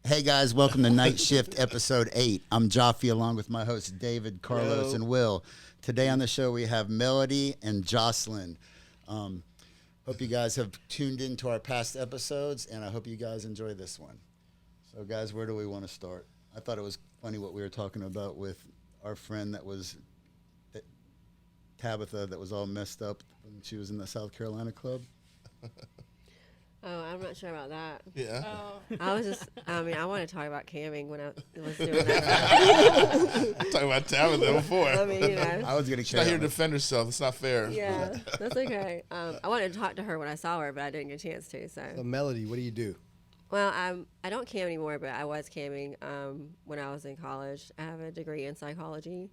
Hey guys, welcome to Nightshift episode 8. I'm Jaffe along with my hosts David, Carlos, and Will. Today on the show we have Melody and Jocelyn. Hope you guys have tuned into our past episodes, and I hope you guys enjoy this one. So guys, where do we want to start? I thought it was funny what we were talking about with our friend Tabitha that was all messed up when she was in the South Carolina club. Oh, I'm not sure about that. Yeah. Oh. I want to talk about camming when I was doing that. Talking about Tabitha before. I mean, I was going to She's not here to defend herself. It's not fair. Yeah, that's okay. I wanted to talk to her when I saw her, but I didn't get a chance to. So Melody, what do you do? Well, I don't cam anymore, but I was camming when I was in college. I have a degree in psychology.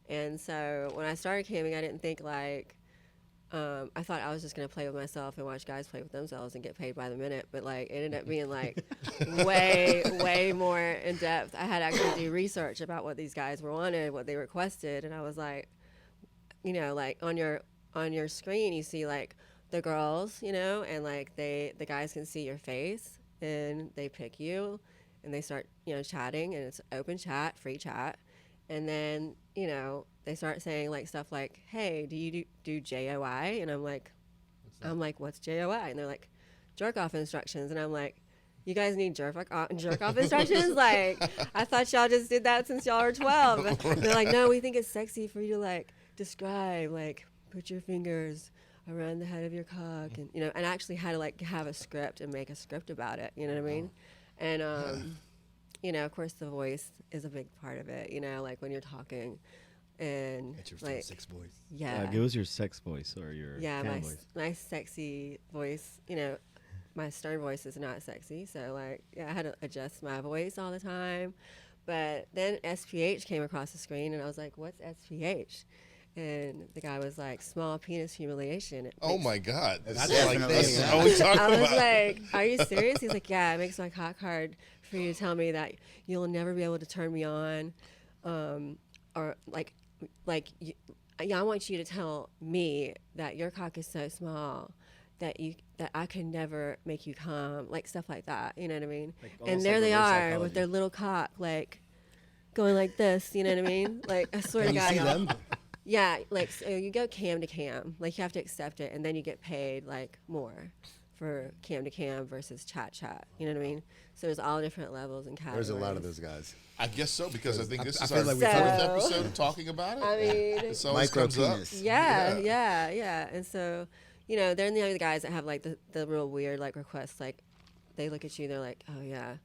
And so when I started camming, I didn't think I thought I was just going to play with myself and watch guys play with themselves and get paid by the minute. But it ended up being way more in depth. I had to actually do research about what these guys wanted, what they requested. And I was like, on your screen, you see the girls, and the guys can see your face and they pick you and they start, chatting, and it's open chat, free chat. And then, they start saying stuff like, hey, do you do JOI? And I'm like, what's JOI? And they're like, jerk off instructions. And I'm like, you guys need jerk off instructions? I thought y'all just did that since y'all were 12. They're like, no, we think it's sexy for you to describe, put your fingers around the head of your cock. And, and I actually had to have a script and make a script about it. You know what I mean? And, of course, the voice is a big part of it, when you're talking. And that's your sex voice. Yeah. Give us your sex voice or your cam voice. My sexy voice. My stern voice is not sexy, so I had to adjust my voice all the time. But then SPH came across the screen, and I was like, "What's SPH?" And the guy was like, "Small penis humiliation." Oh my God, that's how we talk about. I was like, "Are you serious?" He's like, "Yeah, it makes my cock hard for you to tell me that you'll never be able to turn me on, or I want you to tell me that your cock is so small that I can never make you come," stuff like that. You know what I mean? And there they are with their little cock, going like this. You know what I mean? I swear to God. You see them? Yeah, so you go cam to cam. You have to accept it, and then you get paid more for cam to cam versus chat. You know what I mean? So there's all different levels and categories. There's a lot of those guys. I guess so, because I think this is feel our like fourth we episode talking about it. I mean, It always comes up. Micro-penis. Yeah. And so, they're the other guys that have the real weird requests. They look at you, they're like, oh yeah,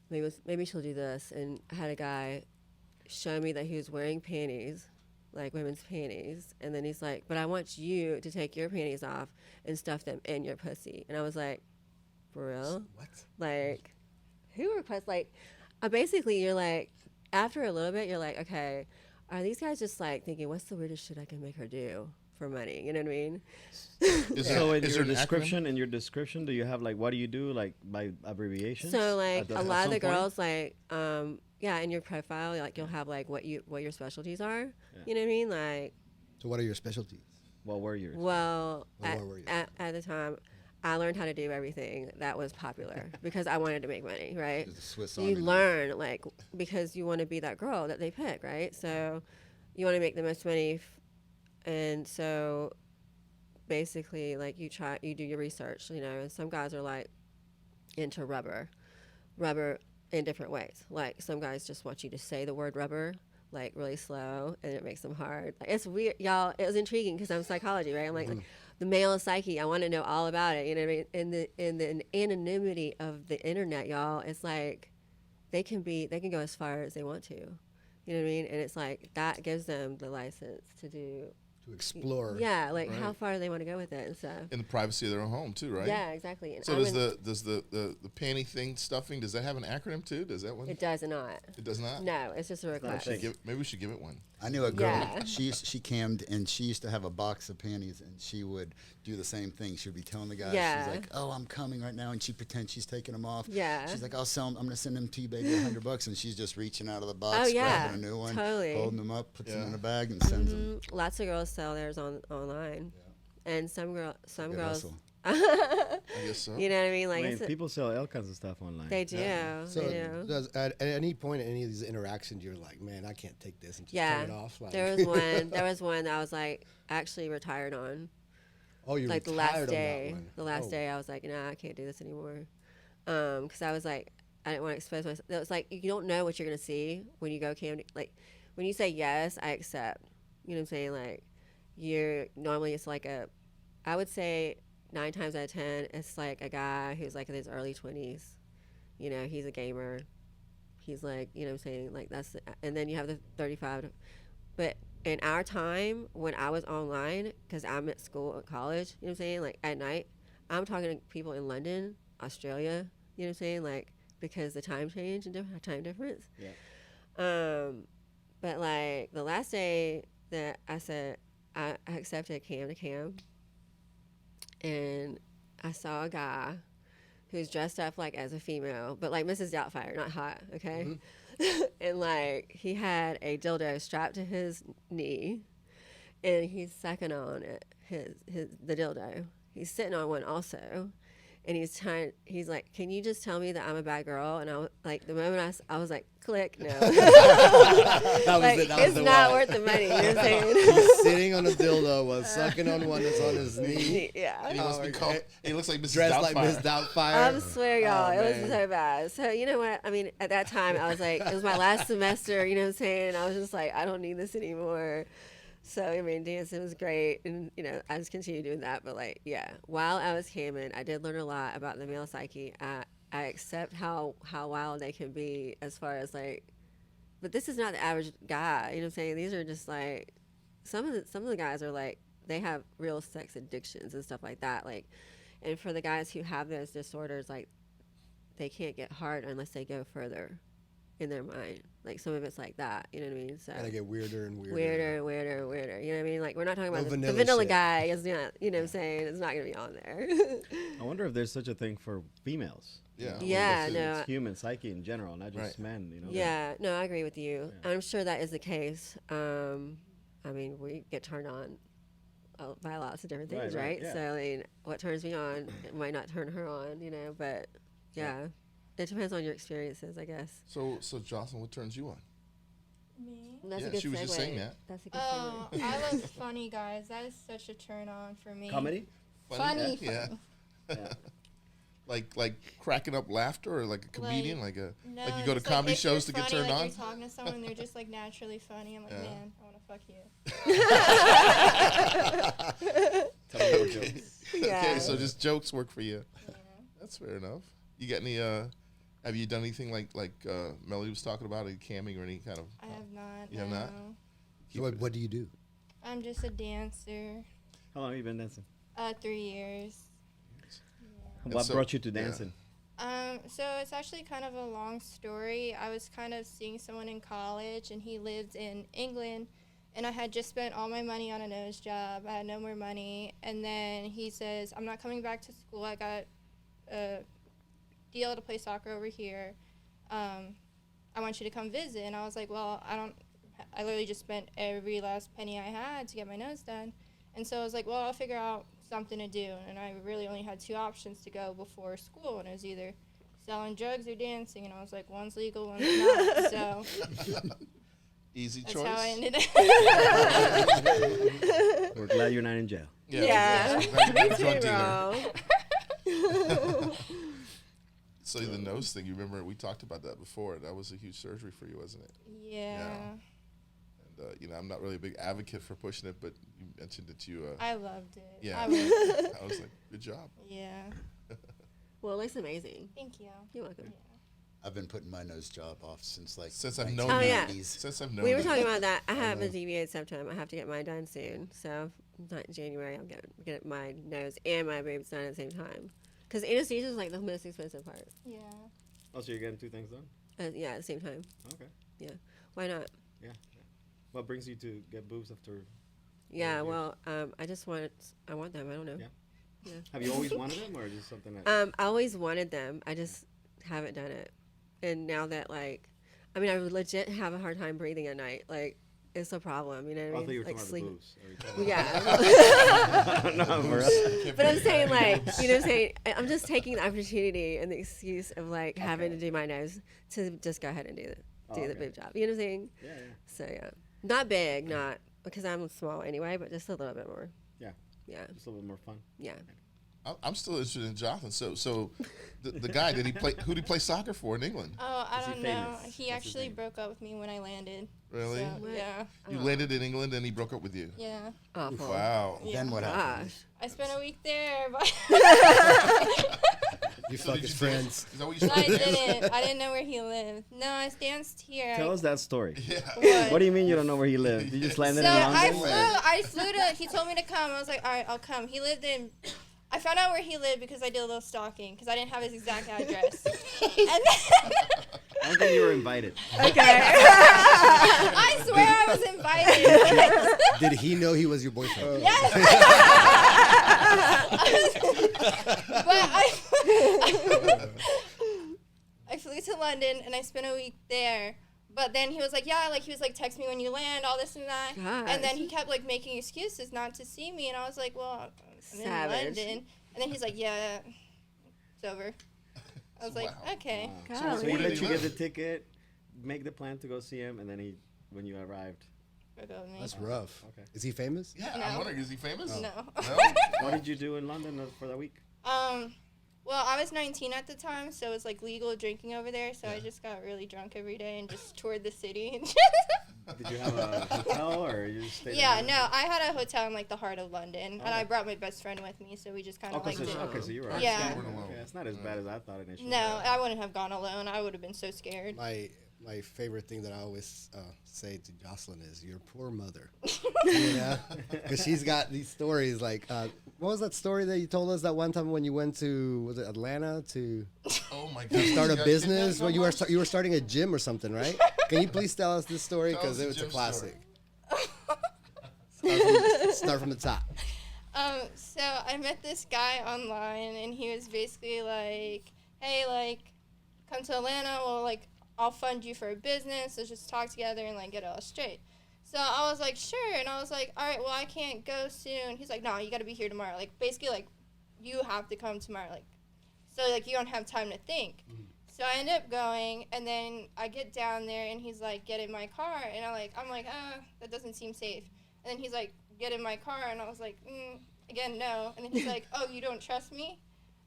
maybe she'll do this. And I had a guy show me that he was wearing panties, women's panties, and then he's like, but I want you to take your panties off and stuff them in your pussy. And I was like, for real? What? Who requests basically you're after a little bit you're okay, are these guys just thinking what's the weirdest shit I can make her do for money? You know what I mean? So in your description, do you have what do you do by abbreviations? So a lot of the girls in your profile you'll have what your specialties are. Yeah. You know what I mean? So what are your specialties? What were yours? Well, at the time I learned how to do everything that was popular because I wanted to make money, right? You learn, because you want to be that girl that they pick, right? So you want to make the most money. And so basically, you do your research, and some guys are into rubber in different ways. Some guys just want you to say the word rubber, really slow, and it makes them hard. It's weird, y'all. It was intriguing because I'm psychology, right? I'm the male psyche. I want to know all about it. You know what I mean? In the anonymity of the internet, y'all, it's they can go as far as they want to. You know what I mean? And it's that gives them the license to do. To explore. Yeah, how far they want to go with it and stuff. In the privacy of their own home too, right? Yeah, exactly. And so does the panty thing stuffing? Does that have an acronym too? Does that one? It does not. It does not. No, it's just a request. Maybe we should give it one. I knew a girl. Yeah. She cammed, and she used to have a box of panties, and she would do the same thing. She would be telling the guys, she's like, "Oh, I'm coming right now," and she pretends she's taking them off. Yeah. She's like, "I'll sell them. I'm gonna send them to you, baby, $100," and she's just reaching out of the box, grabbing a new one, holding them up, puts them in a bag, and sends them. Lots of girls sell theirs online, and some girls. hustle. I guess so. You know what I mean? Like, I mean, people sell all kinds of stuff online. they do. So They do. does, at any point in any of these interactions, you're like, man, I can't take this, and just Yeah. turn it off. Like, There was one. There was one that I was like actually retired on. oh, you're Like the retired last on day. that one. The last Oh. day, I was like, nah, I can't do this anymore. Because I was like, I didn't want to expose myself. It was like you don't know what you're gonna see when you go camping. Like when you say yes, I accept. You know what I'm saying? Like you're normally it's like a, I would say 9 times out of 10, it's like a guy who's like in his early 20s. You know, he's a gamer. He's like, you know what I'm saying? Like that's, and then you have the 35. But in our time, when I was online, because I'm at school at college, you know what I'm saying? Like at night, I'm talking to people in London, Australia, you know what I'm saying? Like, because the time change and time difference. Yeah. But like the last day that I said, I accepted cam to cam, and I saw a guy who's dressed up like as a female, but like Mrs. Doubtfire, not hot, okay? And like he had a dildo strapped to his knee, and he's sucking on it, the dildo. He's sitting on one also, and he's like, can you just tell me that I'm a bad girl? And I was like, the moment I was like, click, no. Like, it's not worth the money, you know what I'm saying? He's sitting on a dildo while sucking on one that's on his knee. Yeah. And he must be called. He looks like Mrs. Dressed Doubtfire. like Miss Doubtfire. I swear, y'all, Oh, it was man. so bad. So, you know what? I mean, at that time, I was like, it was my last semester, you know what I'm saying? I was just like, I don't need this anymore. So, I mean, dancing was great. And, you know, I just continued doing that. But, like, yeah, while I was camming, I did learn a lot about the male psyche. I accept how wild they can be as far as, like, but this is not the average guy, you know what I'm saying? These are just, like, some of the guys are, like, they have real sex addictions and stuff like that. Like, and for the guys who have those disorders, like, they can't get hard unless they go further in their mind. Like, some of it's like that, you know what I mean? So And I get weirder and weirder. weirder and weirder and weirder. You know what I mean? Like, we're not talking No about the vanilla vanilla shit. guy is not, you know what I'm saying? It's not going to be on there. I wonder if there's such a thing for females. Yeah. Yeah, Well, no. It's human psyche in general, not just Right. men. You know. Yeah, no, I agree with you. Yeah. I'm sure that is the case. I mean, we get turned on by lots of different things, Right, right? yeah. So, I mean, what turns me on it might not turn her on, you know, but yeah. It depends on your experiences, I guess. So Jocelyn, what turns you on? Me? That's Yeah, a good she was just segue. saying that. That's a good Oh, segue. I love funny guys. That is such a turn on for me. Comedy. Funny. Yeah. Yeah. Like cracking up laughter, or like a comedian, Like, like No, like you go to just, like, comedy if you're shows to get funny, turned like, on. You're talking to someone, they're just like naturally funny. I'm like, Yeah. man, I want to fuck you. Tell me jokes. Yeah. Okay, so just jokes work for you. Yeah. That's fair enough. You got any? Have you done anything like Melody was talking about, any camming or any kind of? I have not. You have not? no. So what do you do? I'm just a dancer. How long have you been dancing? 3 years. And What so- brought you to yeah. dancing? So it's actually kind of a long story. I was kind of seeing someone in college, and he lived in England, and I had just spent all my money on a nose job. I had no more money, and then he says, I'm not coming back to school. I got a deal to play soccer over here. I want you to come visit. And I was like, well, I literally just spent every last penny I had to get my nose done. And so I was like, well, I'll figure out something to do. And I really only had 2 options to go before school, and it was either selling drugs or dancing. And I was like, one's legal, one's not. So Easy that's choice. how I ended up. We're glad you're not in jail. Yeah. Glad you're not a Me drug too, dealer. bro. So the nose thing, you remember we talked about that before. That was a huge surgery for you, wasn't it? Yeah. And I'm not really a big advocate for pushing it, but you mentioned that you. I loved it. Yeah. I loved it. I was like, good job. Yeah. Well, it looks amazing. Thank you. You're welcome. I've been putting my nose job off since like Since I've known Oh, you. yeah. Since I've known We were you. talking about that. I have a deviated septum. I have to get mine done soon. So, not in January. I'm get my nose and my boobs done at the same time. Because anesthesia is like the most expensive part. Yeah. Oh, so you're getting 2 things done? Yeah, at the same time. Okay. Why not? Yeah. What brings you to get boobs after? Yeah, Yeah. well, I want them. I don't know. Yeah. Have you always wanted them, or just something that? I always wanted them. I just haven't done it. And now that, like, I mean, I would legit have a hard time breathing at night. Like, it's a problem. You know I what I thought you mean? were Like talking about sleep. the booze. Yeah. No, for real. But I'm saying, like, you know what I'm saying? I'm just taking the opportunity and the excuse of, like, having to do my nose to just go ahead and do the boob job. You know what I'm saying? Yeah, yeah. So, yeah. Not big, not because I'm small anyway, but just a little bit more. Yeah. Yeah. Just a little bit more fun. Yeah. I'm still interested in Jocelyn. So the guy, did he play? Who did he play soccer for in England? Oh, I Is he don't know. famous? He What's his actually name? broke up with me when I landed. Really? So, What? yeah. You landed in England and he broke up with you. Yeah. Awful. Wow. Yeah. Then what happened? Gosh. I spent a week there, but You So fuck did his you friends. dance? Is that what you I started dancing? didn't. I didn't know where he lived. No, I danced here. Tell us that story. Yeah. What? What do you mean you don't know where he lived? You just landed So in I London? flew to, he told me to come. I was like, all right, I'll come. He lived in, I found out where he lived because I did a little stalking because I didn't have his exact address. And then, I don't think you were invited. Okay. I swear I was invited. Did he know he was your boyfriend? Yes. But I flew to London and I spent a week there. But then he was like, yeah, like he was like, text me when you land, all this and that. Gosh. And then he kept like making excuses not to see me, and I was like, well, I'm in Savage. London. And then he's like, yeah, it's over. I was like, Wow. okay. So Golly. he Where did let he you get the live? ticket, make the plan to go see him, and then when you arrived. Broke up with me. That's rough. Okay. Is he famous? Yeah, I'm No. wondering, is he famous? No. No? What did you do in London for that week? Well, I was 19 at the time, so it was like legal drinking over there. So I Yeah. just got really drunk every day and just toured the city. Did you have a hotel or you just stayed? Yeah, in no, I had a hotel in like the heart of London, and I Okay. brought my best friend with me, so we just kind of Okay, like so, did. okay, so you were Yeah. okay. You weren't alone. Okay, it's not as bad as I thought initially. No, I wouldn't have gone alone. I would have been so scared. My favorite thing that I always say to Jocelyn is, "Your poor mother," you know, because she's got these stories. Like, what was that story that you told us that one time when you went to was it Atlanta to Oh my God. start a You got business? kidnapped Well, you were almost? you were starting a gym or something, right? Can you please tell us this story Tell because us the it's a gym classic. story. Start from the top. So I met this guy online, and he was basically like, "Hey, like, come to Atlanta. Well, like, I'll fund you for a business. Let's just talk together and like get it all straight." So I was like, "Sure," and I was like, "All right, well, I can't go soon." He's like, "No, you got to be here tomorrow. Like, basically, like, you have to come tomorrow. Like, so like you don't have time to think." So I end up going, and then I get down there, and he's like, "Get in my car," and I'm like, that doesn't seem safe. And then he's like, "Get in my car," and I was like, again, no. And then he's like, "Oh, you don't trust me?"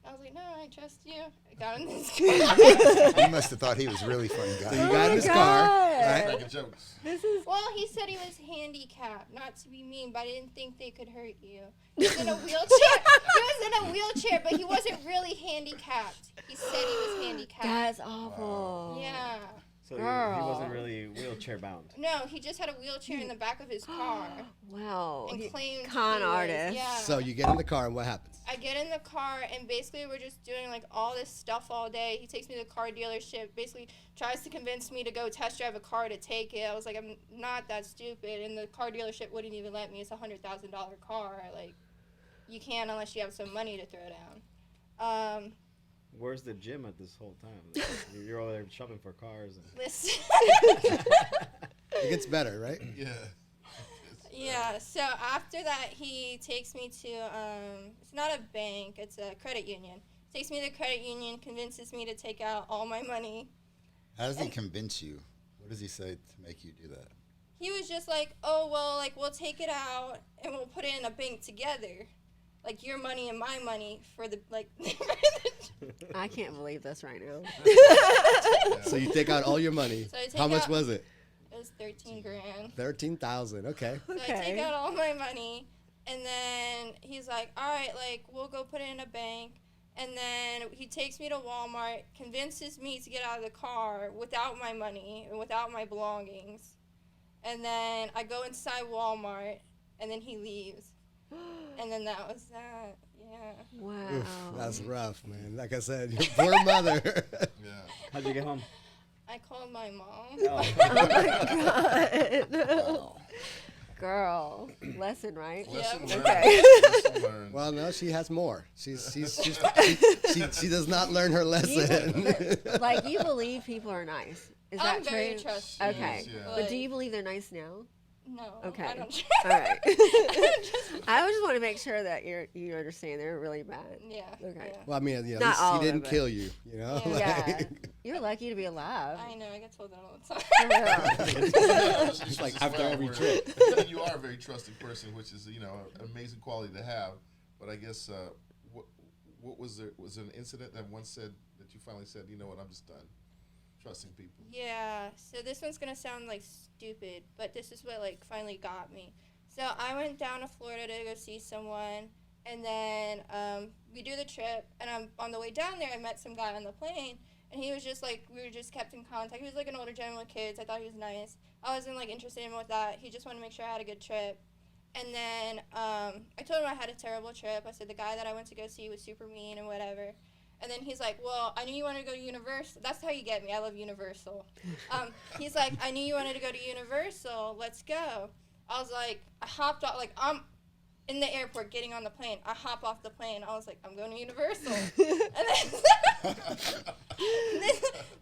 I was like, "No, I trust you." I got in this car. You must have thought he was a really funny So guy. you Oh got my in his car, God. right? Making jokes. This is Well, he said he was handicapped, not to be mean, but I didn't think they could hurt you. He was in a wheelchair. He was in a wheelchair, but he wasn't really handicapped. He said he was handicapped. that's awful. Yeah. So he Girl. wasn't really wheelchair bound. No, he just had a wheelchair in the back of his car Wow. and He- claimed con he was- artist. Yeah. So you get in the car, and what happens? I get in the car, and basically we're just doing like all this stuff all day. He takes me to the car dealership, basically tries to convince me to go test drive a car to take it. I was like, I'm not that stupid, and the car dealership wouldn't even let me. It's a $100,000 car. Like, you can't unless you have some money to throw down. Where's the gym at this whole time? You're over there shopping for cars. And Listen. It gets better, right? Yeah. Yeah, so after that, he takes me to, it's not a bank, it's a credit union. Takes me to the credit union, convinces me to take out all my money. How does he convince you? What does he say to make you do that? He was just like, "Oh, well, like, we'll take it out and we'll put it in a bank together. Like, your money and my money for the, like..." I can't believe this right now. So you take out all your money. So I take How much out- was it? It was 13 grand. 13,000. Okay. So I take out all my money, and then he's like, "All right, like, we'll go put it in a bank." And then he takes me to Walmart, convinces me to get out of the car without my money and without my belongings. And then I go inside Walmart, and then he leaves. And then that was that. Yeah. Wow. Oof, that's rough, man. Like I said, your poor mother. Yeah. how'd you get home? I called my mom. Oh my God. Girl. Lesson, right? Lesson Yeah. learned. Okay. Lesson learned. Well, no, she has more. She does not learn her lesson. Like, you believe people are nice. Is I'm that very true? trustful. Okay. Yes, yeah. But do you believe they're nice now? No. Okay. I don't All right. I just want to make sure that you understand they're really bad. Yeah. Okay. Yeah. Well, I mean, at Not least all he of didn't it. kill you, you know? Yeah. Yeah. You're lucky to be alive. I know. I get told that all the time. For real. It's like as after well every where trip. You are a very trusting person, which is an amazing quality to have. But I guess what was there? Was there an incident that once said that you finally said, you know what, I'm just done trusting people? Yeah, so this one's gonna sound like stupid, but this is what like finally got me. So I went down to Florida to go see someone, and then we do the trip, and I'm on the way down there. I met some guy on the plane, and he was just like, we were just kept in contact. He was like an older gentleman with kids. I thought he was nice. I wasn't like interested in him with that. He just wanted to make sure I had a good trip. And then I told him I had a terrible trip. I said the guy that I went to go see was super mean and whatever. And then he's like, well, I knew you wanted to go to Universal. That's how you get me. I love Universal. He's like, I knew you wanted to go to Universal. Let's go. I was like, I hopped off. Like, I'm in the airport getting on the plane. I hop off the plane. I was like, I'm going to Universal. And then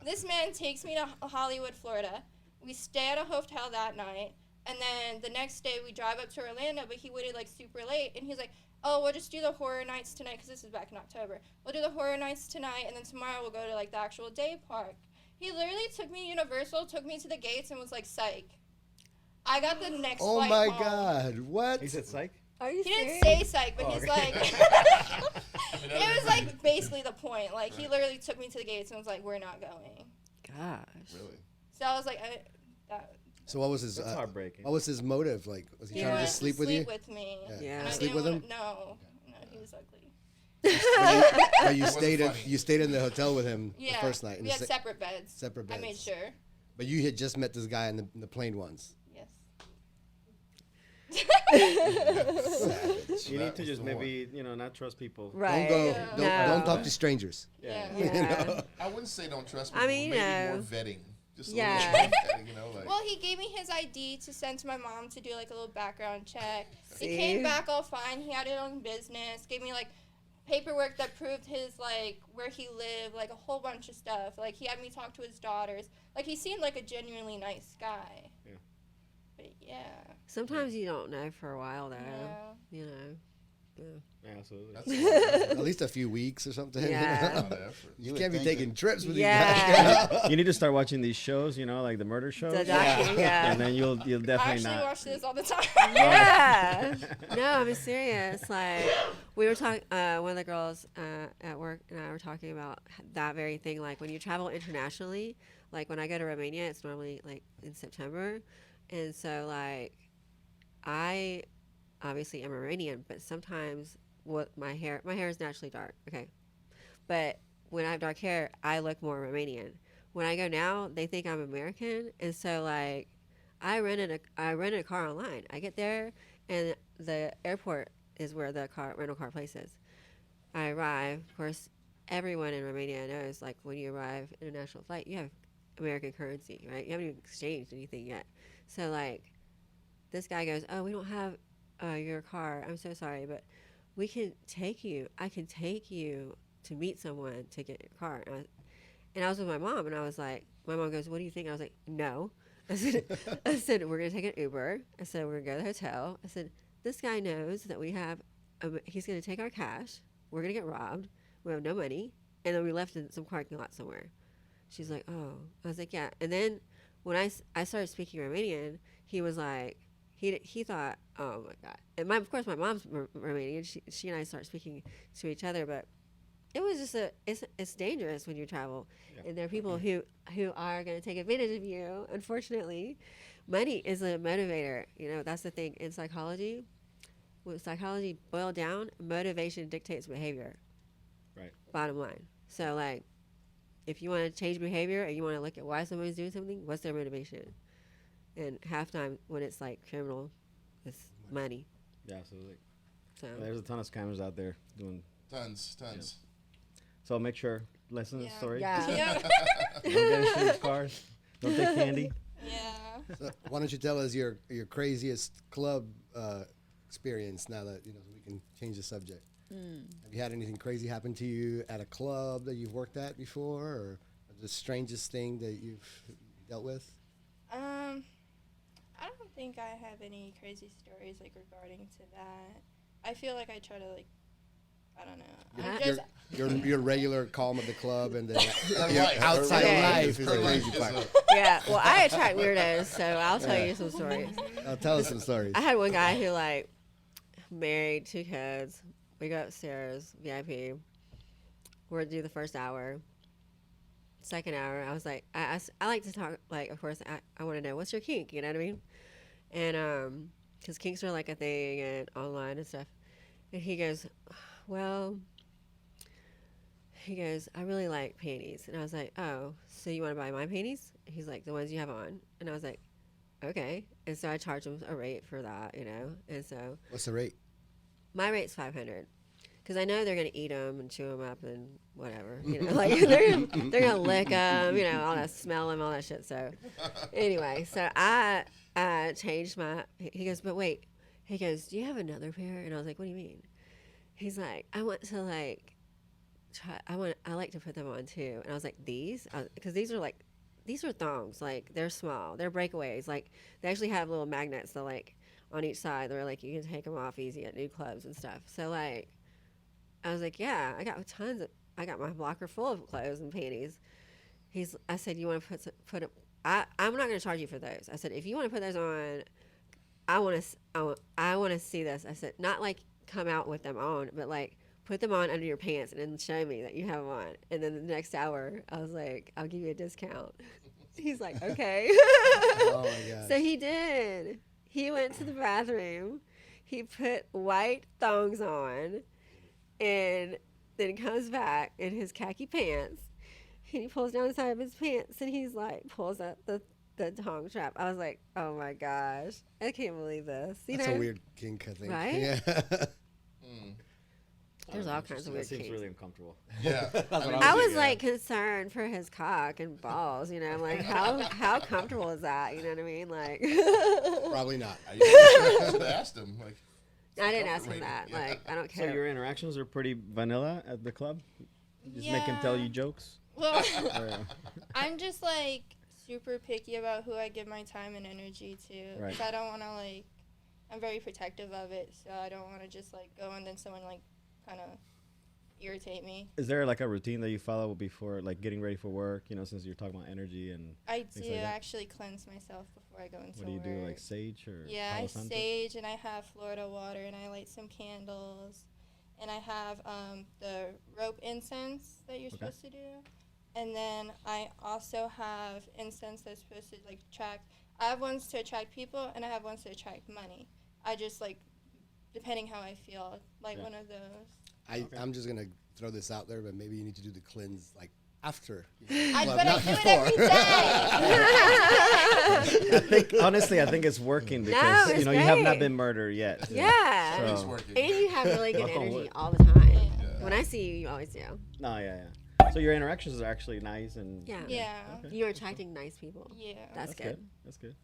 this man takes me to Hollywood, Florida. We stay at a hotel that night. And then the next day we drive up to Orlando, but he waited like super late. And he's like, oh, we'll just do the horror nights tonight, because this is back in October. We'll do the horror nights tonight, and then tomorrow we'll go to, like, the actual day park. He literally took me to Universal, took me to the gates, and was like, psych. I got the next Oh flight my home. God, what? He said psych. Are you He didn't serious? say psych, but he's okay. like... it was, like, basically the point. Like, he literally took me to the gates and was like, we're not going. Gosh. Really? So I was like... So what was his That's heartbreaking. what was his motive? Like, was he He trying to wanted just sleep with you? with me. Yeah. And I Sleep didn't with wanna- him? No, he was ugly. Or you wasn't stayed funny. you stayed in the hotel with him Yeah. the first night. In We the had separate beds. separate I made beds. sure. But you had just met this guy in the plane once. Yes. Savage. You need That to was just the maybe not trust people. Right. Don't go. Yeah. Don't No. talk to strangers. Yeah. Yeah. I wouldn't say don't trust I people. mean, maybe no. more vetting. Just a Yeah. little vetting, like. Well, he gave me his ID to send to my mom to do like a little background check. See? He came back all fine. He had his own business. Gave me like paperwork that proved his like where he lived, like a whole bunch of stuff. Like he had me talk to his daughters. Like he seemed like a genuinely nice guy. Yeah. But yeah. Sometimes you don't know for a while, though. Yeah. You know. Yeah, absolutely. That's a lot of At least a few weeks or something. Yeah. effort. You would can't be think taking trips with Yeah. these guys. You need to start watching these shows, like the murder shows. The docu- yeah. And then you'll I definitely actually not. watch this all the time. Yeah. No, I'm serious. Like we were talking, one of the girls at work and I were talking about that very thing. Like when you travel internationally, like when I go to Romania, it's normally like in September, and so like I obviously am Romanian, but sometimes my hair is naturally dark. Okay, but when I have dark hair, I look more Romanian. When I go now, they think I'm American, and so like I rented a car online. I get there, and the airport is where the rental car place is. I arrive. Of course, everyone in Romania knows, like, when you arrive international flight, you have American currency, right? You haven't even exchanged anything yet. So, like, this guy goes, oh, we don't have your car. I'm so sorry, but we can take you. I can take you to meet someone to get your car. And I was with my mom, and I was like, my mom goes, what do you think? I was like, no. I said, we're going to take an Uber. I said, we're going to go to the hotel. I said, this guy knows that we have, he's going to take our cash. We're going to get robbed. We have no money. And then we left in some parking lot somewhere. She's like, oh. I was like, yeah. And then when I started speaking Romanian, he was like, he thought, oh my God. And of course my mom's Romanian. She and I start speaking to each other, but it was just it's dangerous when you travel. Yeah. And there are people who are going to take advantage of you. Unfortunately, money is a motivator. That's the thing in psychology. When psychology boiled down, motivation dictates behavior. Right. Bottom line. So like, if you want to change behavior and you want to look at why somebody's doing something, what's their motivation? And half time when it's like criminal, it's money. Yeah, absolutely. So There's a ton of scammers out there doing. Tons. So make sure listen to the Yeah. story. Yeah. Yeah. Don't get into these cars. Don't take candy. Yeah. So why don't you tell us your craziest club experience now that so we can change the subject. Have you had anything crazy happen to you at a club that you've worked at before, or the strangest thing that you've dealt with? I don't think I have any crazy stories like regarding to that. I feel like I try to like, I don't know. I'm just Your regular calm at the club, and then Her your life. outside Okay. life is Her the life crazy is part. Yeah, well, I attract weirdos, so I'll tell you some stories. Tell us some stories. I had one guy who like married, 2 kids. We go upstairs, VIP. We're to do the first hour. Second hour, I was like, I like to talk, like, of course, I want to know, what's your kink, you know what I mean? And, because kinks are like a thing and online and stuff. And he goes, well, I really like panties. And I was like, oh, so you want to buy my panties? He's like, the ones you have on. And I was like, okay. And so I charge him a rate for that, you know? And so What's the rate? my rate's 500. Because I know they're going to eat them and chew them up and whatever. You know, like they're gonna lick them, you know, all that, smell them, all that shit. So anyway, so I changed my, he goes, but wait. He goes, do you have another pair? And I was like, what do you mean? He's like, I want to like, I like to put them on too. And I was like, these? Because these are thongs. Like, they're small. They're breakaways. Like, they actually have little magnets that, like, on each side. They're like, you can take them off easy at new clubs and stuff. So, like, I was like, yeah, I got my locker full of clothes and panties. I said, you want to put them, I'm not going to charge you for those. I said, if you want to put those on, I want to see this. I said, not like come out with them on, but like put them on under your pants and then show me that you have them on. And then the next hour, I was like, I'll give you a discount. He's like, okay. Oh my gosh. So he did. He went to the bathroom. He put white thongs on and then comes back in his khaki pants. And he pulls down the side of his pants and he's like, pulls up the thong strap. I was like, oh my gosh, I can't believe this. That's a weird kink, I think. Right? Yeah. There's all kinds of That weird seems kinks. really uncomfortable. Yeah. I was like concerned for his cock and balls, you know. I'm like, how comfortable is that? You know what I mean? Like, Probably not. I should have asked him. Like, I didn't ask comfort him that. rating, yeah. Like, I don't So care. your interactions are pretty vanilla at the club? You just make him Yeah. tell you jokes? well, Or, I'm just like super picky about who I give my time and energy to. Right. 'Cause I don't want to like, I'm very protective of it, so I don't want to just like go and then someone like kind of irritate me. is there like a routine that you follow before, like getting ready for work? You know, since you're talking about energy and I things do like that? actually cleanse myself before I go into What do you do, work. like sage or Yeah, Palo I Santo? sage and I have Florida water and I light some candles, and I have the rope incense that you're Okay. supposed to do, and then I also have incense that's supposed to like attract. I have ones to attract people and I have ones to attract money. I just like, depending how I feel, like Yeah. one of those. I'm just gonna throw this out there, but maybe you need to do the cleanse like after. But not I do it before. every day. I think honestly, I think it's working because it's you know you have not great. been murdered yet. Yeah. It's So, working. And you have really good Knock on energy wood. all the time. Yeah. When I see you, you always do. no, yeah. So your interactions are actually nice and Yeah. Yeah. Okay. You're attracting nice people. Yeah. That's good. That's good.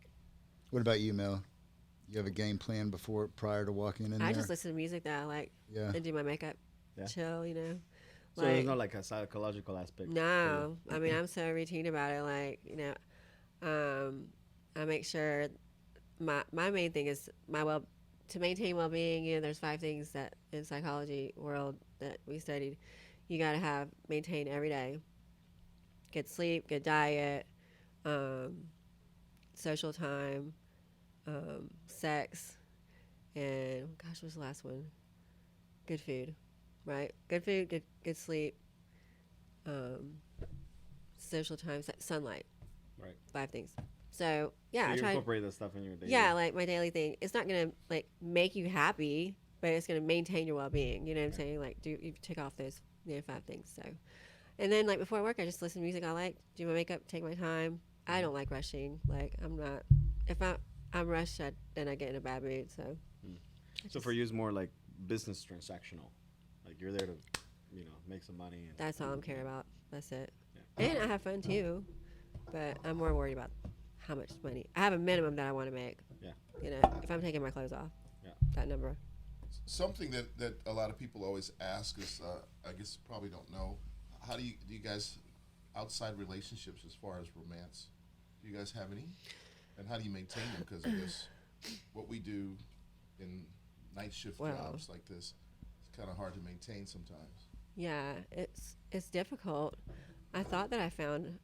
What about you, Mel? You have a game plan prior to walking in I there? just listen to music that I like Yeah. and do my makeup. Yeah. Chill, you know. So there's no like a psychological aspect. No, I mean I'm so routine about it. Like, you know, I make sure my main thing is to maintain well-being. You know, there's 5 things that in psychology world that we studied. You got to maintain every day. Good sleep, good diet, social time, sex, and gosh, what's the last one? Good food, right? Good food, good sleep, social time, sunlight. Right. 5 things. So yeah, So I you try. incorporate that stuff in your day. Yeah, like my daily thing. It's not gonna like make you happy, but it's gonna maintain your well-being. You know what I'm saying? Like, you tick off those 5 things. So, and then like before work, I just listen to music I like, do my makeup, take my time. I don't like rushing. Like, I'm not. If I'm rushed, then I get in a bad mood. So. So for you, it's more like business transactional. Like you're there to, you know, make some money. And That's all I'm caring about. That's it. Yeah. And I have fun too, but I'm more worried about how much money. I have a minimum that I want to make. Yeah. You know, if I'm taking my clothes off. Yeah. That number. Something that a lot of people always ask is, I guess probably don't know, how do you guys outside relationships as far as romance? Do you guys have any? And how do you maintain them? Because I guess what we do in night shift jobs like this, it's kind of hard to maintain sometimes. Yeah, it's difficult. I thought that I found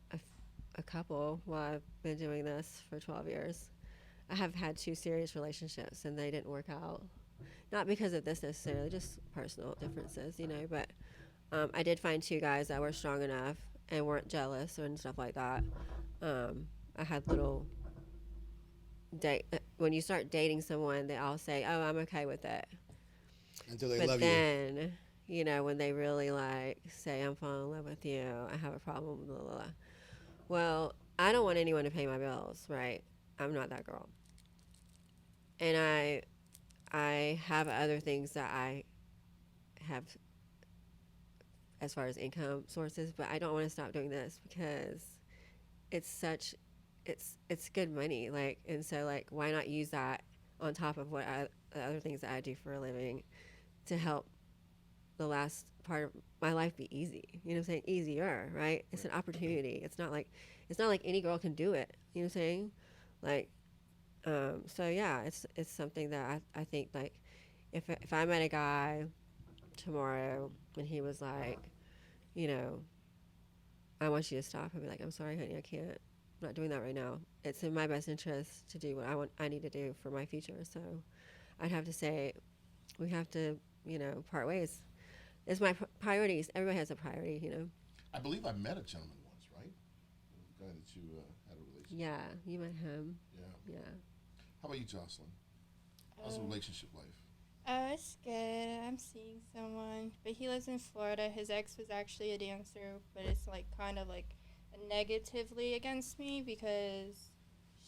a couple while I've been doing this for 12 years. I have had 2 serious relationships, and they didn't work out. Not because of this necessarily, just personal differences, but I did find 2 guys that were strong enough and weren't jealous and stuff like that. I had little when you start dating someone, they all say, "Oh, I'm okay with it." Until they but love then, when they really say, "I'm falling in love with you," I have a problem. Blah, blah, blah. Well, I don't want anyone to pay my bills, right? I'm not that girl, and I have other things that I have as far as income sources, but I don't want to stop doing this because it's good money, and so why not use that on top of the other things that I do for a living to help the last part of my life be easy. You know what I'm saying? Easier, right? It's an opportunity. It's not like any girl can do it. You know what I'm saying? So yeah, it's something that I think if I met a guy tomorrow and he was like, I want you to stop, I'd be like, I'm sorry, honey, I can't. I'm not doing that right now. It's in my best interest to do what I need to do for my future. So I'd have to say we have to, part ways. It's my priorities. Everybody has a priority, I believe I met a gentleman once, right? The guy that you had a relationship with. Yeah, you met him. Yeah. How about you, Jocelyn? How's the relationship life? Oh, it's good. I'm seeing someone, but he lives in Florida. His ex was actually a dancer, but it's kind of negatively against me because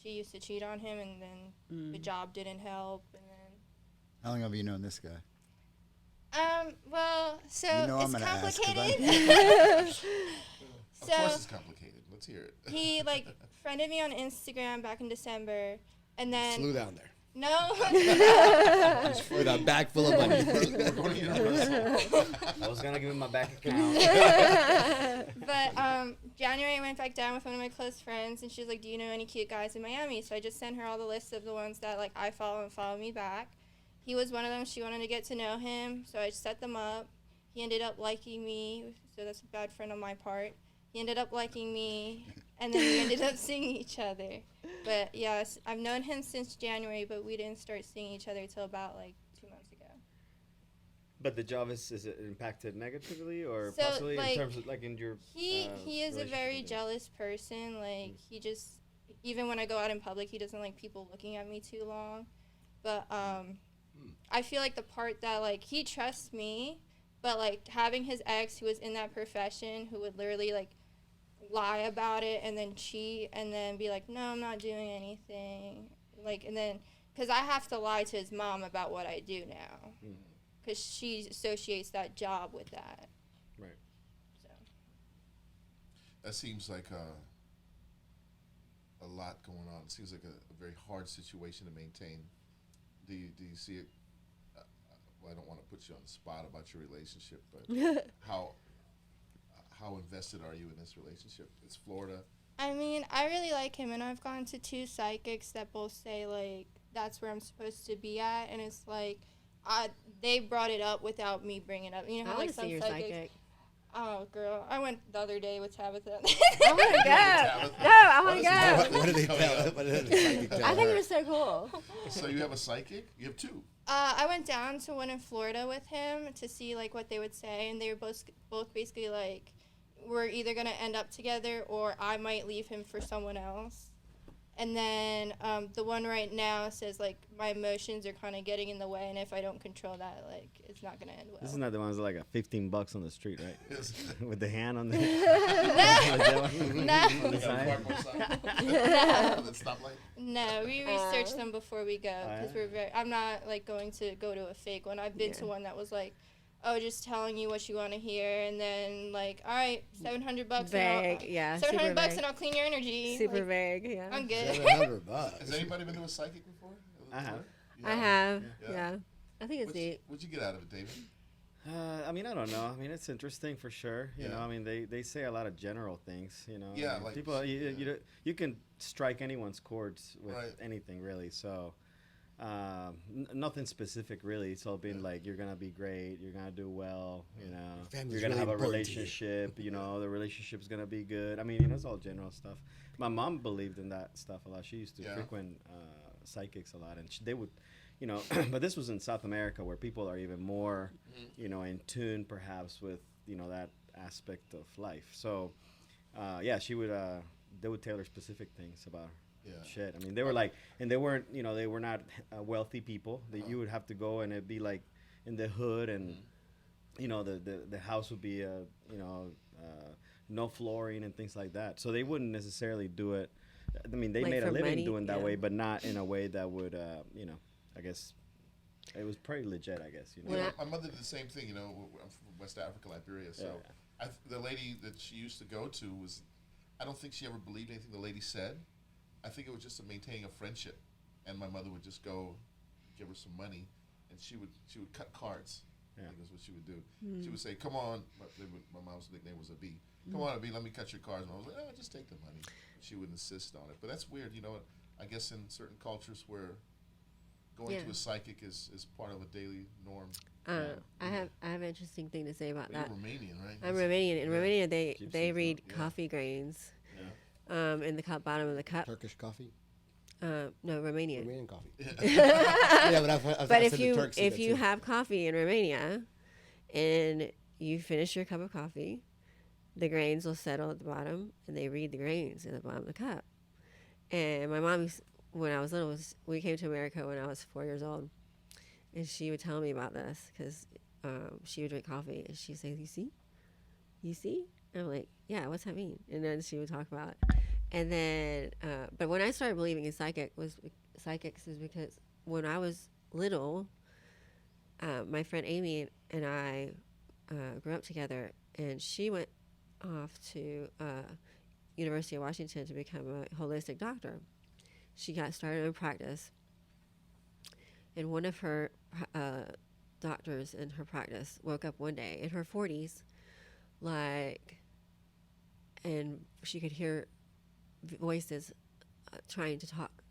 she used to cheat on him, and then the job didn't help, and then. How long have you known this guy? Well, so I'm it's gonna complicated. Of course it's complicated. Let's hear it. He friended me on Instagram back in December, and then Flew down there. No. With a bag full of money. We're going to Universal. I was gonna give him my bank account. But January I went back down with one of my close friends, and she was like, "Do you know any cute guys in Miami?" So I just sent her all the lists of the ones that I follow and follow me back. He was one of them. She wanted to get to know him, so I set them up. He ended up liking me, so that's a bad friend on my part. He ended up liking me, and then we ended up seeing each other. But yes, I've known him since January, but we didn't start seeing each other till about 2 months ago. But the job is it impacted negatively or So, possibly in terms of in your he is a very relationship? jealous person. He just, even when I go out in public, he doesn't like people looking at me too long. But I feel the part that he trusts me, but having his ex who was in that profession who would literally lie about it and then cheat and then be like, no, I'm not doing anything. And then, because I have to lie to his mom about what I do now. Because she associates that job with that. Right. So. That seems like a lot going on. It seems like a very hard situation to maintain. Do you see it? Well, I don't want to put you on the spot about your relationship, but how invested are you in this relationship? It's Florida. I mean, I really like him, and I've gone to 2 psychics that both say, that's where I'm supposed to be at, and it's they brought it up without me bringing it up. You know how, I want to some see your psychics... psychic. Oh, girl. I went the other day with Tabitha. I want to go. No, I want to go. What did they tell? What did the psychic tell I think her? you're so cool. So you have a psychic? You have 2. I went down to one in Florida with him to see what they would say, and they were both basically we're either gonna end up together or I might leave him for someone else. And then the one right now says my emotions are kind of getting in the way, and if I don't control that, it's not gonna end well. This is not the ones that got $15 on the street, right? With the hand on the No, we research them before we go because I'm not going to go to a fake one. I've been to one that was just telling you what you want to hear, and then all right, $700. Vague, yeah. $700 and I'll clean your energy. Super vague, yeah. I'm good. $700. Has anybody been to a psychic before? I have. I have, Yeah. yeah. I think it's neat. What'd you get out of it, David? I mean, I don't know. I mean, it's interesting for sure. You know, I mean, they say a lot of general things. You know, Yeah, I mean, like people. You can strike anyone's chords with anything really. So, nothing specific really. It's all been like you're gonna be great. You're gonna do well. You know, family's you're gonna really have a important to you. relationship. You know, the relationship's gonna be good. I mean, it's all general stuff. My mom believed in that stuff a lot. She used to frequent psychics a lot, and they would. You know, but this was in South America where people are even more, you know, in tune perhaps with, you know, that aspect of life. So, she would, they would tailor specific things about shit. I mean, they were like, and they weren't, you know, they were not wealthy people. That you would have to go and it'd be like in the hood and, you know, the house would be, you know, no flooring and things like that. So they wouldn't necessarily do it. I mean, they Like made a for living money? doing that Yeah. way, but not in a way that would, you know, I guess it was pretty legit. I guess you know. When My mother did the same thing. You know, I'm from West Africa, Liberia. So the lady that she used to go to was, I don't think she ever believed anything the lady said. I think it was just a maintaining a friendship, and my mother would just go, give her some money, and she would cut cards. I think that's what she would do. She would say, "Come on," my mom's nickname was a B. "Come on, a B, let me cut your cards." And I was like, "Oh, just take the money." She would insist on it, but that's weird. You know, I guess in certain cultures where going to a psychic is part of a daily norm. I have an interesting thing to say about But that. you're Romanian, right? I'm Romanian. In Romania, they Gypsies, read yeah. coffee grains in the bottom of the cup. Turkish coffee, No, Romanian. Romanian coffee. Yeah, but I've But seen if the you Turks do if that you too. have coffee in Romania, and you finish your cup of coffee, the grains will settle at the bottom, and they read the grains at the bottom of the cup. And my mom, when I was little, we came to America when I was 4 years old, and she would tell me about this because she would drink coffee, and she'd say, you see?" I'm like, "Yeah, what's that mean?" And then she would talk about it. And then, but when I started believing in psychics is because when I was little, my friend Amy and I grew up together, and she went off to University of Washington to become a holistic doctor. She got started in practice, and one of her doctors in her practice woke up one day in her 40s, like, and she could hear voices trying to talk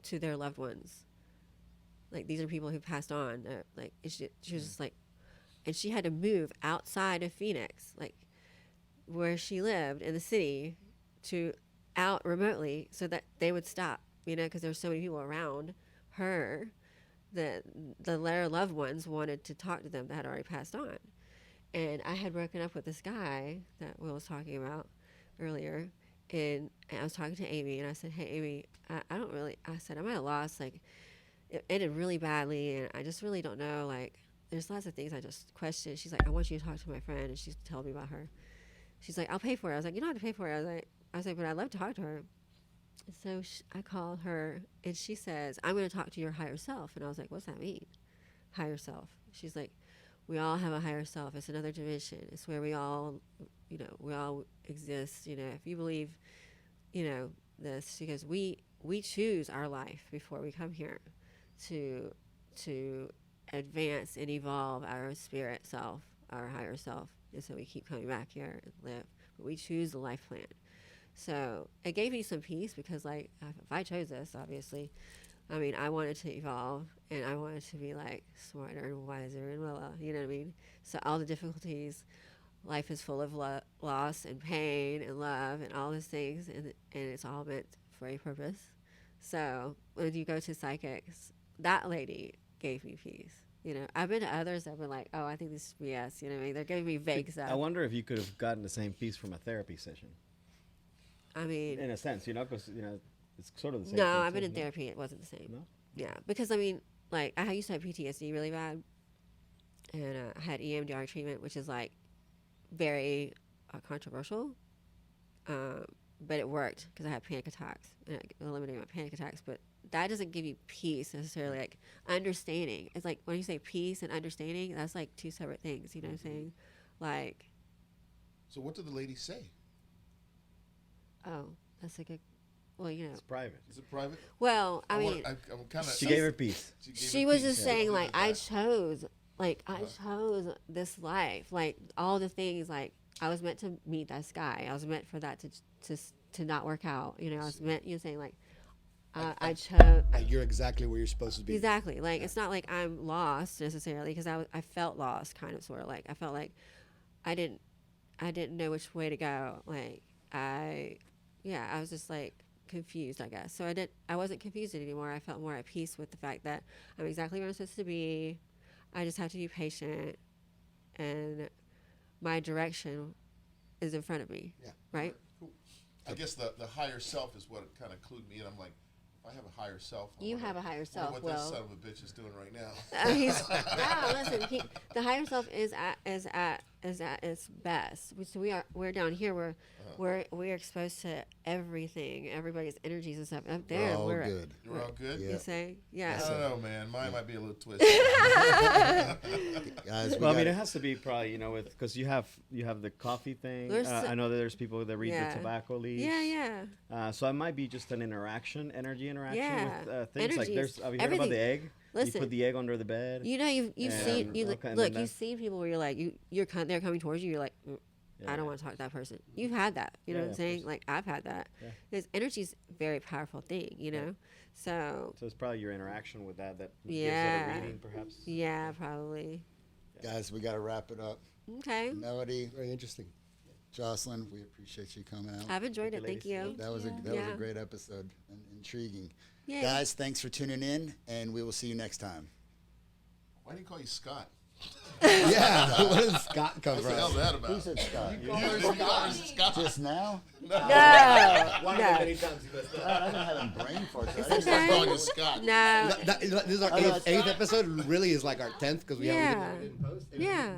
to their loved ones. Like, these are people who passed on. Like, she was just like, and she had to move outside of Phoenix, like where she lived in the city, to out remotely so that they would stop, you know, because there were so many people around her that their loved ones wanted to talk to them that had already passed on. And I had broken up with this guy that Will was talking about earlier, and I was talking to Amy, and I said, "Hey, Amy, I don't really," I said, "I'm at a loss. Like, it ended really badly, and I just really don't know. Like, there's lots of things I just question." She's like, "I want you to talk to my friend," and she's telling me about her. She's like, "I'll pay for it." I was like, "You don't have to pay for it." I was like, "But I'd love to talk to her." So I called her, and she says, "I'm going to talk to your higher self." And I was like, "What's that mean, higher self?" She's like, "We all have a higher self. It's another dimension. It's where we all, you know, we all exist. You know, if you believe, you know, this," because we choose our life before we come here to advance and evolve our spirit self, our higher self. And so we keep coming back here and live. But we choose the life plan. So it gave me some peace because, like, if I chose this, obviously, I mean, I wanted to evolve, and I wanted to be, like, smarter and wiser and you know what I mean? So all the difficulties, life is full of loss and pain and love and all those things, and it's all meant for a purpose. So when you go to psychics, that lady gave me peace. You know, I've been to others that have been like, "Oh, I think this is BS." You know what I mean? They're giving me vague stuff. I wonder if you could have gotten the same piece from a therapy session. I mean, In a sense, you know, because you know it's sort of the same. no, thing I've been too, in no? therapy. It wasn't the same. No? Yeah, because I mean, like, I used to have PTSD really bad, and I had EMDR treatment, which is like very controversial, but it worked because I had panic attacks, and it eliminated my panic attacks. But that doesn't give you peace necessarily. Like, understanding, it's like when you say peace and understanding, that's like two separate things. You know what I'm saying? Like, So what did the lady say? oh, that's a good. Well, you know. It's private. Is it private? Well, I mean, I'm kind of. She gave her peace. she was just saying, like, I chose like I chose this life, like all the things, like I was meant to meet this guy. I was meant for that to not work out. You know, I was meant. You're saying like I chose. Like you're exactly where you're supposed to be. Exactly. Like it's not like I'm lost necessarily, because I felt lost, kind of, sort of, like I felt like I didn't know which way to go. Like I was just like confused, I guess. So I wasn't confused anymore. I felt more at peace with the fact that I'm exactly where I'm supposed to be. I just have to be patient, and my direction is in front of me. Yeah. Right? Cool. I guess the higher self is what kind of clued me in. I'm like, if I have a higher self, You have a higher self. What Well, this son of a bitch is doing right now. Listen. The higher self is at its best. We're down here. We're exposed to everything, everybody's energies and stuff. Up there, We're all good. You're all good? Yeah. You say, yeah. I don't know, man. Mine might be a little twisted. Guys, Well, I mean, it has to be probably, you know, with because you have the coffee thing. I know that there's people that read the tobacco leaves. Yeah. So it might be just an energy interaction Yeah. with things. Like Energies. have you heard about the egg? Listen, you put the egg under the bed. You know, you've seen okay, you've seen people where you're like they're coming towards you. You're like, I don't want to talk to that person. You've had that. You know what I'm saying? Like I've had that. Yeah. Because energy's a very powerful thing. You know. So it's probably your interaction with that gives it Yeah. a reading, perhaps. yeah, probably. Guys, we got to wrap it up. Okay. Melody, Very interesting. Jocelyn, we appreciate you coming out. I've enjoyed it. Thank you. That was Yeah. a great episode and intriguing. Yeah. Guys, thanks for tuning in, and we will see you next time. Why do you call you Scott? Yeah. Where does Scott come What the hell's from? that about? Who said Scott? You call her Scott. Just now? No. One of the many times you messed up. I've been having brain farts. It's I just- okay. I'm calling you Scott. No. This is our eighth episode. Really is like our 10th because we haven't been in post. Yeah.